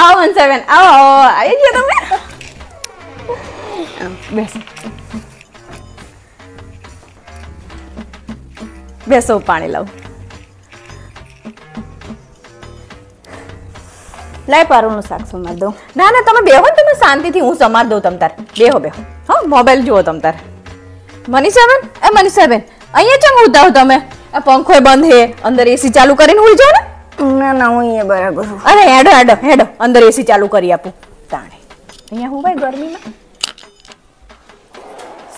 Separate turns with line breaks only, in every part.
આવો 17 આવો આવી ગયા તમે બેસો બેસો પાણી લાવ લાય પારુનું શાક સમાર દઉં ના ના તમે બેહો ને તમે શાંતિથી હું સમાર દઉં તમ તાર બેહો બેહો હા મોબાઈલ જુઓ તમ તાર મનીષાબેન અહીંયા ચમ ઉતાવ તમે આ પંખો બંધ હે અંદર એસી ચાલુ કરીને હોઈ જાવ ને
ના ના હું અહીંયા બરાબર
અરે હેડો હેડો હેડો અંદર એસી ચાલુ કરી આપું તાણે અહીંયા હું ભાઈ ગરમીમાં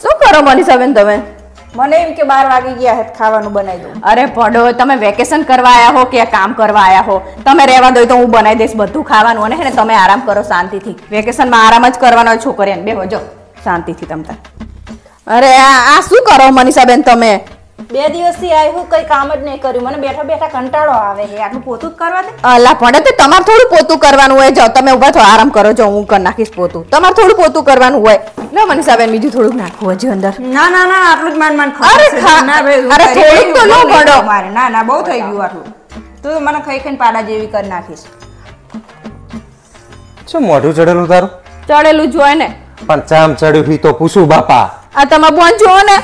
શું કરો મનીષાબેન તમે
મને એમ કે 12 વાગી ગયા હે ખાવાનું બનાવી દઉં
અરે પડો તમે વેકેશન કરવા આયા હો કે કામ કરવા આયા હો તમે રહેવા દો તો હું બનાવી દઈશ બધું ખાવાનું અને હે ને તમે આરામ કરો શાંતિથી વેકેશનમાં આરામ જ કરવાનો હોય છોકરીને બેહો જો શાંતિથી તમતા અરે આ શું કરો મનીષાબેન તમે
2 દિવસથી આવ્યું કઈ કામ જ નહીં કર્યું મને બેઠા બેઠા કંટાળો આવે છે આટલું પોતું જ કરવા દે
અલા પડે તો તમારે થોડું પોતું કરવાનું હોય જાઓ તમે ઉભા થો આરામ કરો જો હું કરી નાખીશ પોતું તમારે થોડું પોતું કરવાનું હોય લો મનીષાબેન બીજું થોડુંક નાખવું હજી અંદર
ના ના ના આટલું જ માન
અરે
ના ભાઈ
અરે થોડુંક તો લો પડો
મારે ના ના બહુ થઈ ગયું આટલું તું મને ખાઈ ખાઈને પાડા જેવી કરી નાખીશ
શું મોઢું ચડેલું તારું
ચડેલું જોય ને
પણ ચામ ચડ્યું હી તો પૂછું બાપા
આ તમાર બોન જો ને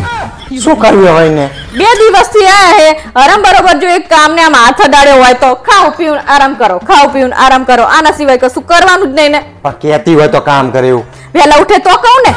શું કર્યું હવે ને
2 દિવસથી આયા હે આરામ બરોબર જો એક કામ ને આમ હાથ અડાડ્યો હોય તો ખાઓ પીવું આરામ કરો ખાઓ પીવું આરામ કરો આના સિવાય કશું કરવાનું જ નહીં ને
પણ કેતી હોય તો કામ કરે એવું
વહેલા ઉઠે તો કહું ને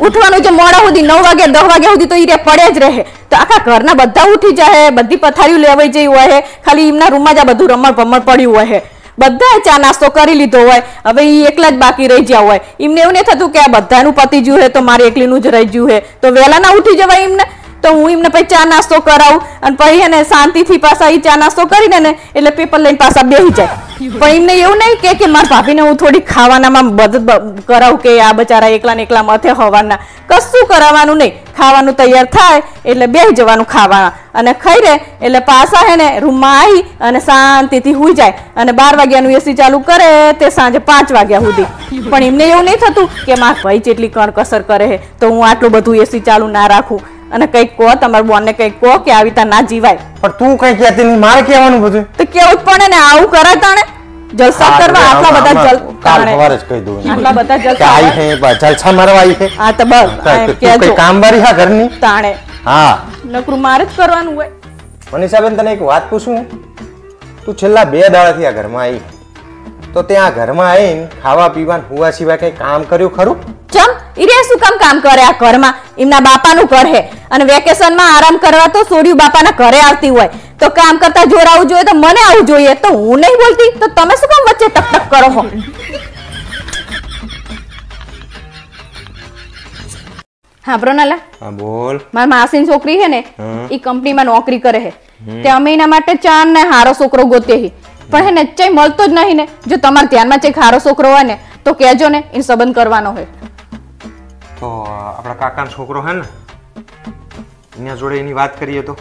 ઉઠવાનું જે મોડા સુધી 9 વાગે 10 વાગ્યા સુધી તો ઈ પડે જ રહે તો આખા ઘરના બધા ઉઠી જાય બધી પથારીઓ લેવાઈ જઈ હોય ખાલી એમના રૂમમાં જ આ બધું રમણ ભમણ પડ્યું હોય બધાએ ચા નાસ્તો કરી લીધો હોય હવે ઈ એકલા જ બાકી રહી ગયા હોય એમને એવું નહીં થતું કે આ બધાનું પતી ગયું હે તો મારે એકલીનું જ રહી ગયું હે તો વહેલા ના ઉઠી જવાય એમને તો હું એમને પછી ચા નાસ્તો કરાવું અને પછી એને શાંતિથી પાછા ઈ ચા નાસ્તો કરીને ને એટલે પેપર લઈને પાછા બેસી જાય પણ એમને એવું નહીં કે મારા ભાભીને હું થોડી ખાવાનામાં મદદ કરાવું કે આ બચારા એકલા ને એકલા મથે હોવાના કશું કરાવવાનું નહીં ખાવાનું તૈયાર થાય એટલે બેસી જવાનું ખાવાના અને ખાઈ રે એટલે પાછા હે ને રૂમમાં આવી અને શાંતિથી હુઈ જાય અને 12 વાગ્યાનું એસી ચાલુ કરે તે સાંજે 5 વાગ્યા સુધી પણ એમને એવું નહીં થતું કે મારા ભાઈ જેટલી કણકસર કરે છે તો હું આટલું બધું એસી ચાલુ ના રાખું અને કંઈક કહો તમારા બોનને કંઈક કહો કે આવી રીતે ના જીવાય
પણ તું કઈ કહેતી નહીં મારે કહેવાનું બધું
તો કેવું જ પડે ને આવું કરે તાણે જલસા કરવા આટલા બધા
કાલ સવારે જ કહી દઉં
આટલા બધા
કે આઈ હે જલસા મારવા આઈ હે
હા તો બસ
કઈ કામ વાળી હા ઘરની
તાણે
હા
નકરું મારે જ કરવાનું હોય
મનીષાબેન તને એક વાત પૂછું તું છેલ્લા 2 દાડાથી આ ઘરમાં આવી તો ત્યાં ઘરમાં આવીને ખાવા પીવાનું હુવા સિવાય કઈ કામ કર્યું ખરું
ચમ ઈરે શું કામ કરે આ ઘરમાં એમના બાપાનું ઘર હે અને વેકેશનમાં આરામ કરવા તો સોડિયું બાપાના ઘરે આવતી હોય તો કામ કરતા જોરાવું જોઈએ તો મને આવું જોઈએ તો હું નહીં બોલતી તો તમે શું કામ વચ્ચે ટક કરો હો હા બ્રોનાલા
હા બોલ
મારા માસીની છોકરી છે ને ઈ કંપનીમાં નોકરી કરે છે તે અમે એના માટે ચાર ને હારો છોકરો ગોતે હી પણ હે ને ચઈ મળતો જ નહીં ને જો તમારા ધ્યાનમાં ચઈ હારો છોકરો હોય ને તો કહેજો ને એ સંબંધ કરવાનો હોય
તો આપણા કાકાનો છોકરો હે ને એના જોડે એની વાત કરીએ તો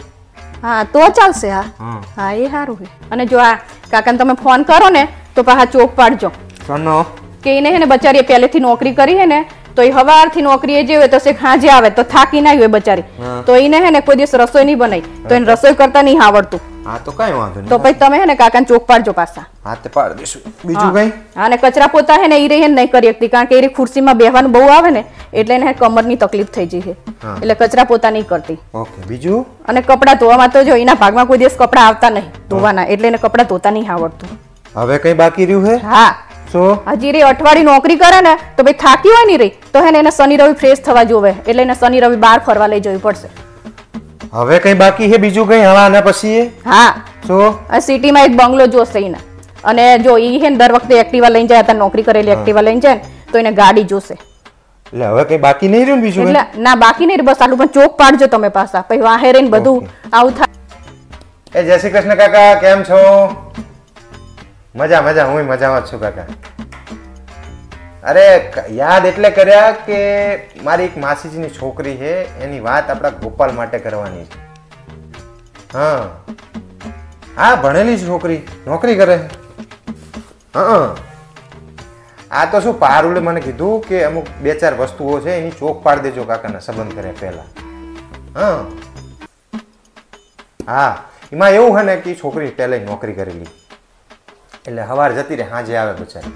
હા તો ચાલશે હા એ સારું છે અને જો આ કાકાને તમે ફોન કરો ને તો પાછા ચોક પાડજો
સનો
કે એને હે ને બચારી પહેલેથી નોકરી કરી હે ને તો એ હવારથી નોકરીએ જે હોય તો શેખ હાજે આવે તો થાકી ના હોય બચારી તો એને હે ને કોઈ દિવસ રસોઈ નહીં બનાવી તો એને રસોઈ કરતા નહીં આવડતું
હા તો કઈ વાંધો નહીં
તો પછી તમે હે ને કાકાને ચોક પાડજો પાછા
હા તે પાડ દેશું બીજું કઈ
હા ને કચરા પોતા હે ને ઈ રહે નહીં કરી શકતી કારણ કે એ ખુરશીમાં બેહવાનું બહુ આવે ને એટલે એને કમરની તકલીફ થઈ જઈ છે એટલે કચરા પોતા નહીં કરતી
ઓકે બીજું
અને કપડા ધોવામાં તો જો એના ભાગમાં કોઈ દિવસ કપડા આવતા નહીં ધોવાના એટલે એને કપડા ધોતા નહીં આવડતું
હવે કઈ બાકી રહ્યું હે
હા
શું
હજી રે અઠવાડિયું નોકરી કરે ને તો ભાઈ થાકી હોય નહીં રહી તો હે ને એને શનિ રવિ ફ્રેશ થવા જોવે એટલે એને શનિ રવિ બહાર ફરવા લઈ જવી પડશે
હવે કઈ બાકી છે બીજું કઈ હવા આના પછી
હા
શું
આ સિટીમાં એક બંગલો જોશે એને અને જો ઈ હે ને દર વખતે એક્ટિવા લઈને જાય હતા નોકરી કરેલી એક્ટિવા લઈને જાય ને તો એને ગાડી જોશે
એટલે હવે કઈ બાકી નહીં રહ્યું બીજું
એટલે ના બાકી નહીં બસ આટલું પણ ચોક પાડજો તમે પાછા પછી વાહે રહીને બધું આવું થાય
એ જય શ્રી કૃષ્ણ કાકા કેમ છો મજા હું મજામાં જ છું કાકા અરે યાદ એટલે કર્યા કે મારી એક માસીજીની છોકરી છે એની વાત આપણા ગોપાલ માટે કરવાની છે હા ભણેલી છોકરી નોકરી કરે છે આ તો શું પારુલે મને કીધું કે અમુક 2-4 વસ્તુઓ છે એની ચોક પાડ દેજો કાકાના સંબંધ કરે પહેલા હા એમાં એવું છે ને કે છોકરી પહેલા નોકરી કરેલી એટલે સવારે જતી રહે સાંજે આવે બચારી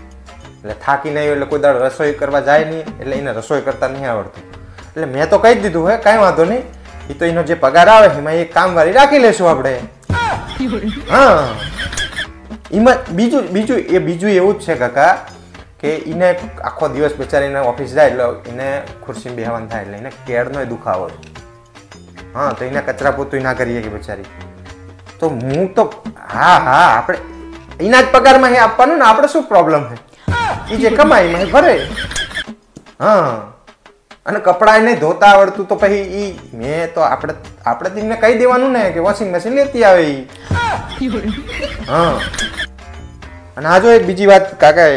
એટલે થાકી નહીં એટલે કોઈ દાડો રસોઈ કરવા જાય નહીં, એટલે એને રસોઈ કરતા નહીં આવડતું. એટલે મેં તો કહી દીધું હે કાંઈ વાંધો નહીં, એ તો એનો જે પગાર આવે એમાં એક કામવાળી રાખી લેશું આપણે. હા, એમાં બીજું એવું જ છે કાકા કે એને આખો દિવસ બિચારીને ઓફિસ જાય એટલે એને ખુરશીમાં બેહવાનું થાય એટલે એને કેળનો દુખાવો છે. હા, તો એને કચરા પોતું ના કરીએ કે બિચારી. તો હું તો હા આપણે એના જ પગારમાં આપવાનું ને, આપણે શું પ્રોબ્લેમ છે? એ જે કમાય એમાં ભરે. હા, અને કપડાં નહીં ધોતા આવડતું તો પછી ઈ મેં તો આપણે તેમને કહી દેવાનું ને કે વોશિંગ મશીન લેતી આવે ઈ. હા, અને આ જો એક બીજી વાત કાકા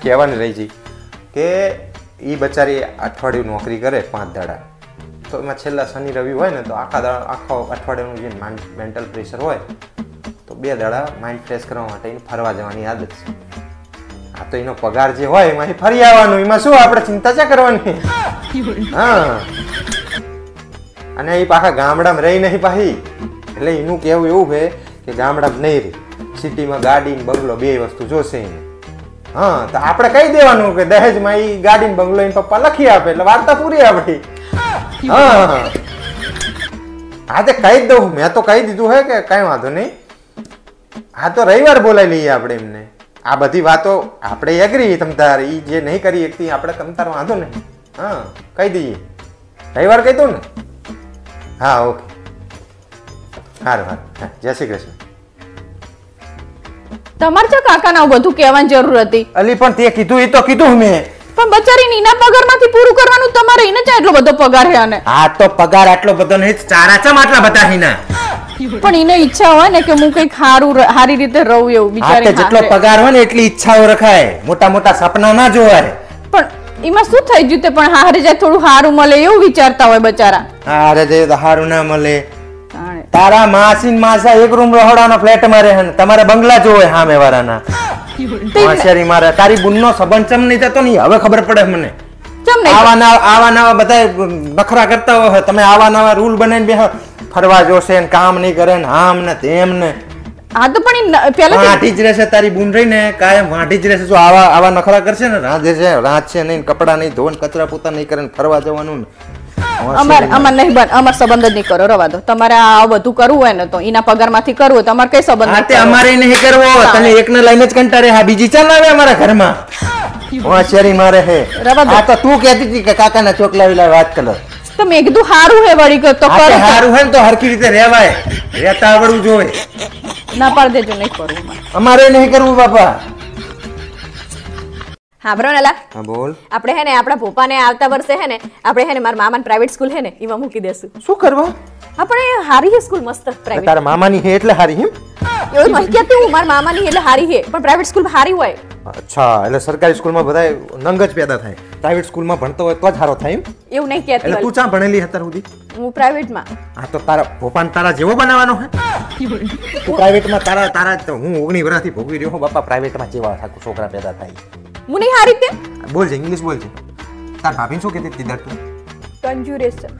કહેવાની રહી છે કે એ બચારી અઠવાડિયું નોકરી કરે 5 દાડા, તો એમાં છેલ્લા શનિ રવિ હોય ને તો આખો અઠવાડિયાનું જે મેન્ટલ પ્રેશર હોય તો 2 દાડા માઇન્ડ ફ્રેશ કરવા માટે એને ફરવા જવાની આદત છે. આ તો એનો પગાર જે હોય એમાં ફરી આવવાનું, એમાં શું આપણે ચિંતા ચા કરવાની. હા, અને એ પાછા ગામડામાં રહી નહીં પાછી, એટલે એનું કહેવું એવું છે કે ગામડામાં નહીં રહી, સિટીમાં ગાડી ને બંગલો 2 વસ્તુ જોશે એને. હા, તો આપણે કહી દેવાનું કે દહેજમાં એ ગાડી ને બંગલો એને પપ્પા લખી આપે એટલે વાર્તા પૂરી આપણી. હા, હા તે કહી જ દઉં, મેં તો કહી દીધું હે કે કઈ વાંધો નહીં. હા, તો રવિવાર બોલાવી લઈએ આપણે એમને. આ બધી વાતો આપણે એગ્રી તમતાર, એ જે નહીં કરી એકથી આપણે તમતાર વાંધો નહીં. હા, કહી દઈએ રવિવાર કહી દઉં ને. હા, ઓકે, સારું સારું, જય શ્રી કૃષ્ણ.
તમારે તો કાકાને આવું બધું કહેવાની જરૂર હતી.
અલી પણ તે કીધું એ તો કીધું મેં.
પણ બચારી એના પગારમાંથી પૂરું કરવાનું તમારે, એને ચા એટલો બધો પગાર છે? અને
આ તો પગાર આટલો બધો નહીં, ચારા ચમ આટલા બધા હિના.
પણ એને ઈચ્છા હોય ને કે હું કઈક સારી રીતે રહું એવું બિચારી.
જેટલો પગાર હોય ને એટલી ઈચ્છાઓ રખાય, મોટા મોટા સપના ના જોવાય.
પણ એમાં શું થઈ ગયું? તે પણ હારે જાય થોડું સારું મળે એવું વિચારતા હોય બચારા.
હારે જાય તો સારું ના મળે. તારા માસી માસા એક રૂમ રહોડાનો ફ્લેટ માં રહે ને તમારે બંગલા જોવે સામે વાળાના. હોશિયારી મારે તારી બુનનો સંબંધ ચમ નહીં થતો નહીં, હવે ખબર પડે મને. આવા નવા બધા નખરા કરતા હોય, તમે આવા નવા રૂલ બનાવીને બેહો, ફરવા જોશે ને કામ નહીં કરે ને આમ ને તેમ ને.
હા, તો પણ પહેલા
વાંઢી જ રહેશે તારી બુન રહી ને, કાયમ વાંઢી જ રહેશે. જો આવા નખરા કરશે ને, રાંધશે નહીં, કપડા નહીં ધોન, કચરા પોતા નહીં કરે, ફરવા જવાનું.
અમાર નહીં બન, અમાર સંબંધ જ નહીં કરો, રવા દો. તમારે આ બધું કરવું હોય ને તો એના પગાર માંથી કરવું હોય, તમારે કઈ સંબંધ?
અમારે નહીં કરવો, તને એકને લઈને જ કંટાળે. હા, બીજી ચાલ આવે અમારા ઘરમાં. હોશિયારી મારે હે. આ તો તું કહેતી હતી કે કાકાના ચોકલા વિલા વાત કરો,
તો મેં કીધું સારું હે વળી તો કરો.
સારું હે ને તો હરખી રીતે રહેવાય, રહેતા આવડવું જોઈએ.
ના પાડ દેજો, નહીં કરવું.
અમારે નહીં કરવું બાપા.
હા બ્રો નલા.
હા બોલ.
આપણે હે ને આપણા ભોપાને આવતા વર્ષે હે ને આપણે હે ને મારા મામાની પ્રાઇવેટ સ્કૂલ હે ને એમાં મૂકી દેશું.
શું કરવા?
આપણે હારી હે સ્કૂલ મસ્ત પ્રાઇવેટ.
તારા મામાની હે એટલે હારી?
એવું નહીં કહેતી હું, મારા મામાની એટલે હારી હે, પણ પ્રાઇવેટ સ્કૂલ હારી હોય.
અચ્છા, એટલે સરકારી સ્કૂલમાં બધાય નંગ જ પેદા થાય, પ્રાઇવેટ સ્કૂલમાં ભણતો હોય તો જ સારો થાય એમ?
એવું નહીં કહેતી.
એટલે તું ચા ભણેલી અત્યાર સુધી?
હું પ્રાઇવેટમાં.
હા, તો તારા ભોપાન તારા જેવો બનાવવાનો હે? તું પ્રાઇવેટમાં તારા તો હું 19 વર્ષથી ભોગવી રહ્યો હું બાપા, પ્રાઇવેટમાં જેવા છોકરા પેદા થાય.
હું નહીં હારી તે.
બોલજે, ઇંગ્લિશ બોલજે. તાર ભાભીને શું કહેતી હતી દર તું?
કંજુરેશન.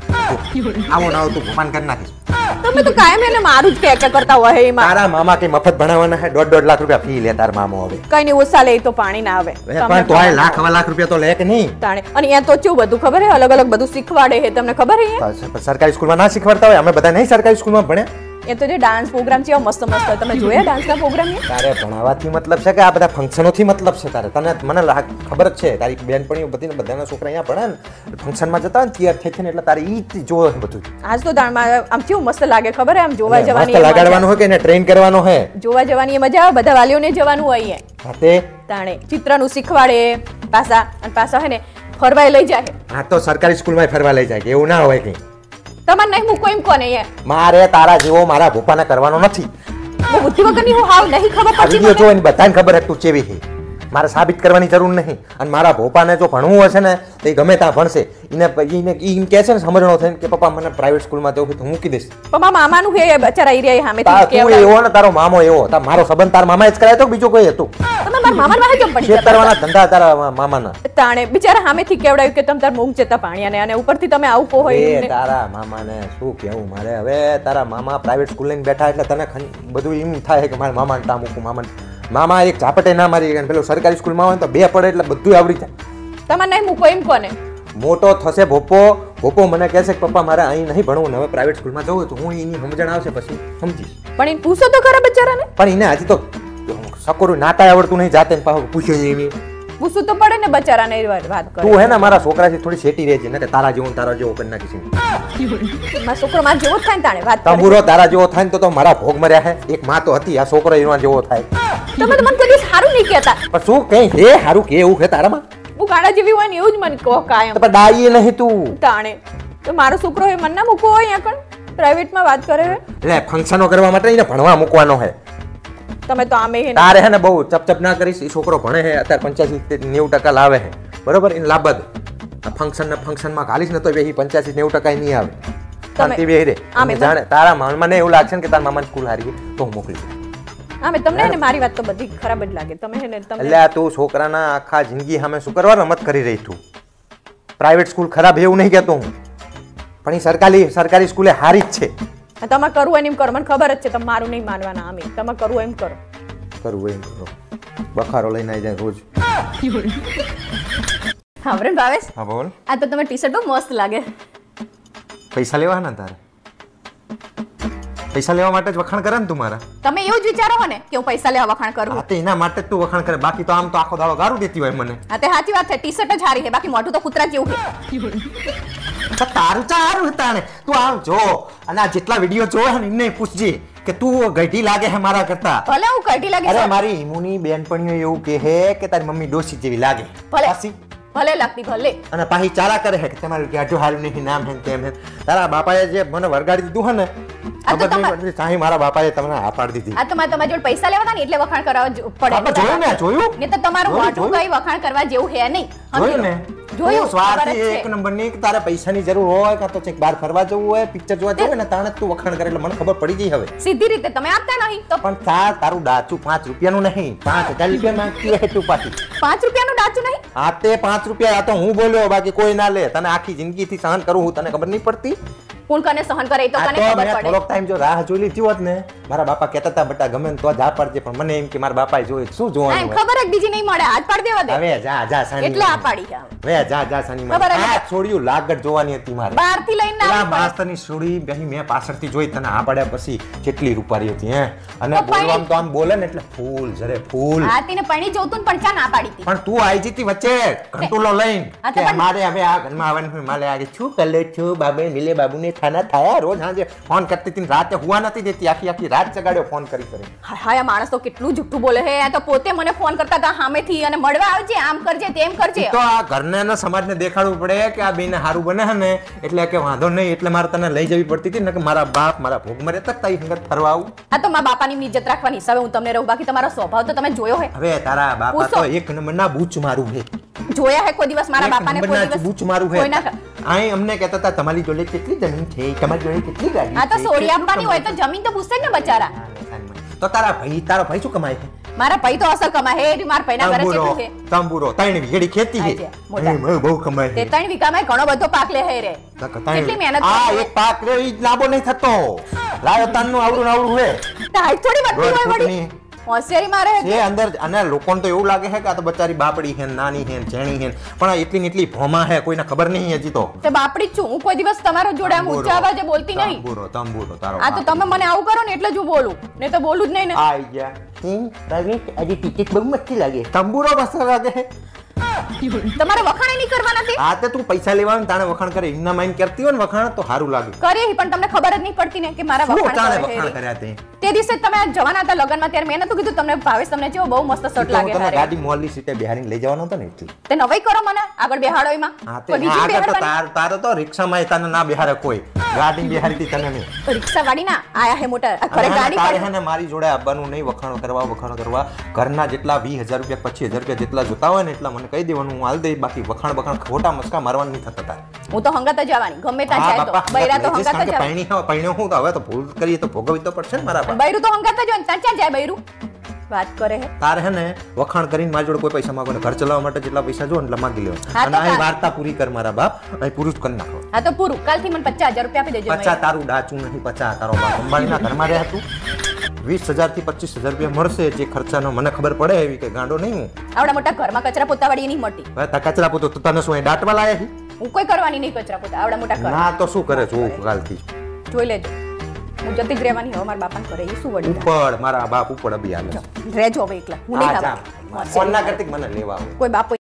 આવો ના તું ભોપાન કરી નાખીશ.
તમે તો કાયમ એને મારું જ કે કરતા હોય એમાં.
તારા મામા કે મફત ભણાવવાના હે, 1.5 લાખ રૂપિયા ફી લે તાર મામો હવે.
કઈ નહીં, ઓછા લે તો પાણી ના આવે.
પણ તોય લાખ રૂપિયા તો લે કે નહીં?
તાણે. અને અહીંયા તો કેવું બધું ખબર હે, અલગ અલગ બધું શીખવાડે હે, તમને ખબર હે?
સરકારી સ્કૂલમાં ના શીખવાડતા હોય? અમે બધા નહીં સરકારી સ્કૂલમાં ભણ્યા.
એ તો જે ડાન્સ પ્રોગ્રામ છે મસ્ત મસ્ત, તમે જોયા ડાન્સના પ્રોગ્રામ?
તારે ભણાવવાથી મતલબ છે કે આ બધા ફંક્શનોથી મતલબ છે તારે? તને મને ખબર જ છે, તારી બેનપણીઓ બધી બધાના છોકરા અહીંયા ભણે ને ફંક્શનમાં જતા હોય ને તૈયાર થઈ ને, એટલે તારે ઈ જોવે બધું.
આજ તો આમ કેવું મસ્ત લાગે ખબર હે, આમ જોવા જવાની
લગાડવાનું હોય કે એને ટ્રેન કરવાનો હે,
જોવા જવાની મજા આવે, બધા વાલીઓને જવાનું હોય અહીંયા.
હા તે
તાણે ચિત્રનું શીખવાડે પાછા, અને પાછા હે ને ફરવાય લઈ જાય.
હા, તો સરકારી સ્કૂલમાં ફરવા લઈ જાય કે એવું ના હોય કઈ?
તમારે નહીં મૂકો એમ કોને?
મારે તારા જેવો મારા ભૂપાને કરવાનો નથી.
બહુ બુદ્ધિ વગરની હું હાવ નહીં ખબર પડતી.
વિડિયો જોઈને બધાને ખબર હે તું ચેવી છે. મારે સાબિત કરવાની જરૂર નહીં. અને મારા ભોપાને જો ભણવું હશે ને તો એ ગમે ત્યાં ભણશે. એને કહે છે ને સમજણો થઈને કે પપ્પા મને પ્રાઇવેટ સ્કૂલમાં જવું તો મૂકી દઈશ.
પપ્પા મામાનું હે બચારા ઈ રહ્યા સામે થી
તું એવો ને તારો મામો એવો. મારો સંબંધ તારા મામાએ જ કરાયો તો બીજો કોઈ હતું?
તમે મારા મામાને વાહે કેમ પડી ગયા?
ખેતરવાના ધંધા તારા મામાના.
તાણે બિચારા સામેથી કેવડાવ્યું કે તમે તાર મૂંગ જતા પાણીયાને, અને ઉપરથી તમે આવું કહો
એ તારા મામાને શું કહેવું મારે? હવે તારા મામા પ્રાઇવેટ સ્કૂલ લઈને બેઠા એટલે તને બધું એમ થાય કે મારા મામાને ટા મૂકું, મામાને. મામા એક ઝાપટે ના મારી ગયા. પેલો સરકારી સ્કૂલમાં હોય ને તો 2 પડે એટલે બધું આવડી જાય.
તમે નહીં મૂકો એમ કોને?
મોટો થશે ભોપો મને કહેશે કે પપ્પા મારે અહીં નહીં ભણવું ને હવે પ્રાઇવેટ સ્કૂલમાં જવું તો હું એની સમજણ આવશે પછી સમજીશ.
પણ એને પૂછો તો ખરા બચારાને.
પણ એને હજી તો સકોરું નાતા આવડતું નહીં, જાતે ને પાછું પૂછ્યું એની.
પૂછવું તો પડે ને બચારાને એ વાત કરે.
તું હે ને મારા છોકરાથી થોડી સેટી રહેજે ને તારા જેવો કરી નાખીશ.
મારો છોકરો માર જેવો જ થાય ને તાણે વાત કરે.
તંબુરો તારા જેવો થાય ને તો મારા ભોગ મર્યા હે. એક માં તો હતી, આ છોકરો એના જેવો થાય.
તમે તો મને કોઈ દિવસ સારું નહીં કહેતા.
પણ શું કઈ હે સારું કે એવું હે તારામાં?
હું ગાડા જેવી હોય ને એવું જ મને કહો કાયમ.
તો પણ ડાઈએ નહીં તું
તાણે તો મારો છોકરો એ મને ના મૂકવો હોય અહીંયા કણ પ્રાઇવેટમાં વાત કરે છે.
એટલે ફંક્શનો કરવા માટે એને ભણવા મૂકવાનો હે.
તમે તો આમે હે
તારે હે ને બહુ ચપચપ ના કરીશ. એ છોકરો ભણે હે અત્યારે 85-90% લાવે હે બરોબર. એને લાભ દે. આ ફંક્શનમાં ઘાલીશ ને તો એ 85-90% નહીં આવે. શાંતિ બેહી રે. જાણે તારા મનમાં એવું લાગશે ને કે તારા મામાની સ્કૂલ હારી ગઈ તો હું મોકલી દઉં.
આમે તમને ને મારી વાત તો બધી ખરાબ જ લાગે. તમે હે ને તમે
એટલે તું છોકરાના આખા જિંદગી સામે શું કરવા રમત કરી રહી તું. પ્રાઇવેટ સ્કૂલ ખરાબ એવું નહીં કહેતો હું, પણ એ સરકારી સ્કૂલે હારી જ છે.
તમે કરવું હોય એમ કરો, મને ખબર જ છે તમે મારું નહીં માનવાના. આમે તમે કરવું એમ કરો.
કરવું એમ કરો. બખારો લઈને આવી જાય રોજ.
હા વરણ ભાવેશ.
હા બોલ.
આ તો તમે ટી-શર્ટ બહુ મસ્ત લાગે.
પૈસા લેવાના તારે? પૈસા લેવા માટે જ વખાણ કરે ને તું મારા?
તમે એવું જ વિચારો હો ને કે હું પૈસા લેવા વખાણ કરું?
હા તે એના માટે જ તું વખાણ કરે. બાકી તો આમ તો આખો દાડો ગારું દેતી હોય મને.
હા તે સાચી વાત છે. ટી-શર્ટ જ હારી છે, બાકી મોઢું તો કૂતરા જેવું છે.
તારું ચારું હતા ને તું આમ જો અને આ જેટલા વિડીયો જોવે ને એમને પૂછજે કે તું ગઢી લાગે છે મારા કરતા.
ભલે હું કઢી લાગી.
અરે મારી ઈમુની બેનપણીઓ એવું કહે કે તારી મમ્મી ડોસી જેવી લાગે.
ભલે લાગતી ભલે.
અને પાછી ચાલા કરે છે કે તમારું ગાઢું હારું નહીં, નામ હે તેમ હે. તારા બાપાએ જે મને વરગાડી દીધું હે ને ખબર નહીં પડતી સાહી મારા બાપાએ તમને આ પાડી દીધી.
આ તો તમારા જોડે પૈસા લેવાના ને એટલે વખાણ કરવા પડે.
જોયું
ને તો તમારું મોઢું કઈ વખાણ કરવા જેવું હે નહીં.
જોયું ને
જોયું.
સ્વાર્થી એક નંબરની તારે પૈસાની જરૂર હોય કાં તો બહાર ફરવા જવું હોય, પિક્ચર જોવા જવું ને તાણે તું વખાણ કરે એટલે મને ખબર પડી ગઈ હવે.
સીધી રીતે તમે આપતા નહીં તો
પણ તારું ડાચું 5 રૂપિયાનું નહીં, 5000 રૂપિયા માંગતી હે તું પાછી.
5 રૂપિયાનું ડાચું નહીં?
આ તે 5 રૂપિયા આ તો હું બોલ્યો, બાકી કોઈ ના લે. તને આખી જિંદગીથી સહન કરું હું, તને ખબર નહીં પડતી?
કોણ કને સહન કરે એ તો કને ખબર પડે.
થોડોક ટાઈમ જો રાહ જોઈ લીધી હોત ને, મારા બાપા કહેતા હતા બટા ગમે તો જ આ પાડજે, પણ મને એમ કે મારા બાપાએ જોઈ શું જોવાનું હોય.
ખબર જ બીજી નહીં મળે, હાથ પાડી દેવા દે.
હવે જા સાની.
એટલે આ પાડી ગયા.
હવે જા સાની. આ છોડ્યું લાગટ જોવાની હતી મારે.
બહારથી લઈને
આ માસ્તરની છોડી બેહી મેં પાછળથી જોઈ તને આ પાડ્યા પછી કેટલી રૂપારી હતી હે. અને બોલવામાં તો આમ બોલે ને એટલે ફૂલ જરે ફૂલ.
હા તીને પણી જોતું પણ ચા ના પાડી હતી.
પણ તું આવી જીતી વચ્ચે કંટોલો લઈને કે મારે હવે આ ઘરમાં આવવાનું માલે આગે છું કલે છું બાબે મિલે બાબુને ખાના ખાયા. રોજ હાજે ફોન કરતી હતી, રાતે હુવા નથી દેતી, આખી રાત જગાડ્યો ફોન કરી.
હા આ માણસ તો કેટલું જુઠ્ઠું બોલે છે. આ તો પોતે મને ફોન કરતા હતા સામેથી અને મળવા આવજે, આમ કરજે તેમ કરજે.
તો આ ઘરને ને સમાજને દેખાડવું પડે કે આ બેને હારું બને છે ને એટલે કે વાંધો નહીં, એટલે મારે તને લઈ જવી પડતી હતી ને કે મારા બાપ મારા ભોગ મરે તક તારી સંગત ફરવા આવું.
આ તો મારા બાપાની ઇજ્જત રાખવાની હિસાબે હું તમને રહું, બાકી તમારો સ્વભાવ તો તમે જોયો હે.
હવે તારા બાપા તો એક નંબરના બૂચ મારું છે.
જોયા હે કોઈ દિવસ મારા બાપાને? કોઈ દિવસ
બૂચ મારું છે. આય અમને કહેતા હતા તમારી જોડે કેટલી જમીન છે, તમારી જોડે કેટલી ગાડી છે.
આ તો સોરી આપવાની હોય તો જમીન તો પૂછે ને બચારા.
તો તારો ભાઈ શું કમાય છે?
મારા ભાઈ તો અસલ કમાય હે. મારા ભાઈના ઘરે કેટલું છે?
તંબુરો 3 વીઘડી ખેતી છે. બહુ કમાય છે.
3 વીઘામાં ઘણો બધો પાક લે હે રે. કેટલી મહેનત.
આ એક પાક રે ઈ લાંબો નહીં થતો. લાયો તાનનું આવડું હે.
તાઈ થોડી વધતી હોય વળી. હોશિયારી મારે
છે અંદર. અને લોકોને તો એવું લાગે છે કે આ તો બચારી બાપડી છે, નાની છે, જેણી છે, પણ એટલી ને એટલી ભોમા છે, કોઈને ખબર નહીં હજી તો.
તે બાપડી જ છું હું. કોઈ દિવસ તમારો જોડે આમ ઊંચા અવાજે બોલતી નહીં.
તંબુરો તારો.
આ તો તમે મને આવું કરો ને એટલે જ હું બોલું, નહીં તો બોલું જ નહીં ને.
આઈ ગયા આજે ટિકિટ બહુ મસ્તી લાગે. તંબુરો મસ્ત લાગે છે.
તમારે વખાણ નહીં કરવા નથી.
આ તે તું પૈસા લેવાનું તાણે વખાણ કરે. એમના માઈન કરતી હોય ને વખાણ તો સારું લાગે.
કરી પણ તમને ખબર જ નહીં પડતી ને કે મારા
વખાણ કર્યા
તે દિવસે તમે જવાના હતા લગનમાં ત્યારે મેં નતું કીધું તમને ભાવેશ તમને જેવો બહુ મસ્ત શર્ટ લાગે છે.
ગાડી મોલની સીટે બેહારીને લઈ જવાનો હતો ને એટલે.
તે નવાઈ કરો મને આગળ બેહાડો એમાં.
તારો તો રિક્ષામાં તને ના બેહારે કોઈ. ગાડી બેહારી હતી તને નહીં.
રિક્ષા વાળી ના આયા હે મોટર. ખરે ગાડી
તારે ને મારી જોડે આવવાનું નહીં. વખાણો કરવા ઘરના જેટલા 20000 રૂપિયા 25000 રૂપિયા જેટલા જોતા હોય ને એટલા મને કહી દેવાનું, હું હાલ દઈ. બાકી વખાણ ખોટા મસ્કા મારવાનું નહીં થતા તારે.
હું તો હંગાત જવાની ગમે ત્યાં જાય તો. બૈરા તો હંગાત જ
જાય. પૈણ્યો હું તો હવે તો ભૂલ કરીએ તો ભોગવવી તો પડશે ને મારા પાસે.
બૈરું તો હંગાત જ હોય ત્યાં જાય બૈરું. વાત કરે હે
તારે હે ને વખાણ કરીને મારી જોડે કોઈ પૈસા માંગો ને ઘર ચલાવવા માટે જેટલા પૈસા જો એટલે માંગી લેવો. અને આ વાર્તા પૂરી કર મારા બાપ. અહીં પૂરું જ કરી નાખો.
હા તો પૂરું. કાલથી મને 50000 રૂપિયા આપી દેજો.
50 તારું ડાચું નહીં. 50 તારો બાપ અંબાણીના ઘરમાં રહે તું. 20,000 થી 25,000 રૂપિયા મળશે જે ખર્ચાનો મને ખબર પડે એવી કે ગાંડો નહીં હું.
આવડા મોટા ઘરમાં કચરા પોતાવાળી નહીં મળતી.
હવે તા કચરા પોતો તો તને શું અહીં દાંતમાં લાયા છે?
હું કોઈ કરવાની નહીં કચરા પોતા આવડા મોટા ઘર.
ના તો શું કરે જોઉં કાલથી.
જોઈ લેજો. હું જતી જ રહેવાની હવે મારા બાપાને કરે એ શું વડી
ઉપર મારા બાપ ઉપર અભી હાલે.
રહેજો હવે એકલા હું નહીં
હા, જા.
ખાવા
ફોન ના કરતી કે મને લેવા આવો.
કોઈ બાપો